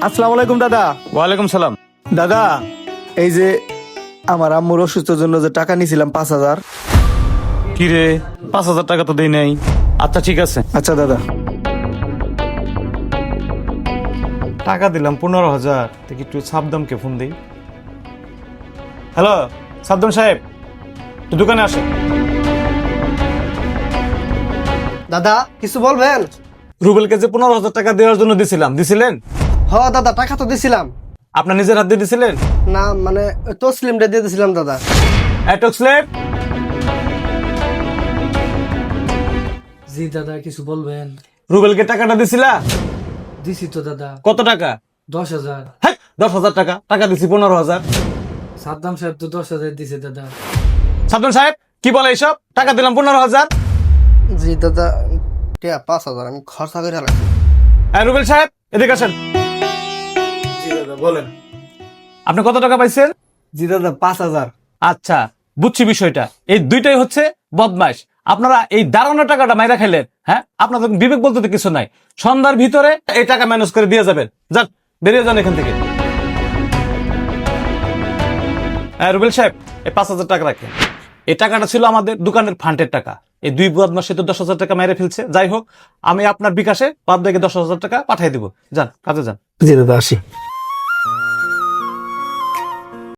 আসসালামু আলাইকুম দাদা। ওয়ালাইকুম সালাম। দাদা এই যে আমার আম্মুর অসুস্থর জন্য যে টাকা নিয়েছিলাম 5,000। কি রে, 5,000 টাকা তো দেই নাই। আচ্ছা ঠিক আছে, আচ্ছা দাদা। টাকা দিলাম 15,000। দেখি একটু সাবদামকে ফোন দিই। হ্যালো সাবদাম সাহেব, একটু দোকানে আসেন। দাদা কিছু বলবেন? রুবেলকে যে 15,000 টাকা দেওয়ার জন্য দিছিলেন? হ দাদা, টাকা তো দিছিলাম। আপনার নিজের হাত দিয়ে দিছিলেন? না মানে তসলিমটা দিয়ে দিছিলাম দাদা। স্লেপ। জি দাদা, কিছু বলবেন? রুবেলকে টাকাটা দিছিলা? দিছি তো দাদা। কত টাকা? 10,000। হ্যাঁ, 10,000 টাকা। টাকা দিছি 15,000। সাদ্দাম সাহেব তো 10,000 দিছে দাদা। সাবদাম সাহেব কি বলে এইসব? টাকা দিলাম 15,000। জি দাদা, 5,000 আমি খরচা করে রাখছি। রুবেল সাহেব এদিকে আসেন। জি দাদা বলেন। আপনি কত টাকা পাইছেন? জি দাদা 5,000। আচ্ছা, বুঝছি বিষয়টা। এই দুইটাই হচ্ছে বদমাইশ। আপনারা এই দাঁড়ানো টাকাটা মাইরা খাইলেন। হ্যাঁ, আপনাদের বিবেক বলতে তো কিছু নাই। সন্ধ্যার ভিতরে এই টাকা ম্যানেজ করে দিয়ে যাবেন। যান, বেরিয়ে যান এখান থেকে। রুবেল সাহেব, এই 5,000 টাকা রাখেন। এই টাকাটা ছিল আমাদের দোকানের ফান্ডের টাকা। এই দুই বদমাসে তো 10,000 টাকা মেরে ফেলছে। যাই হোক, আমি আপনার বিকাশে বাদ থেকে 10,000 টাকা পাঠিয়ে দিব। যান, কাজে যান। জি দাদা আসি।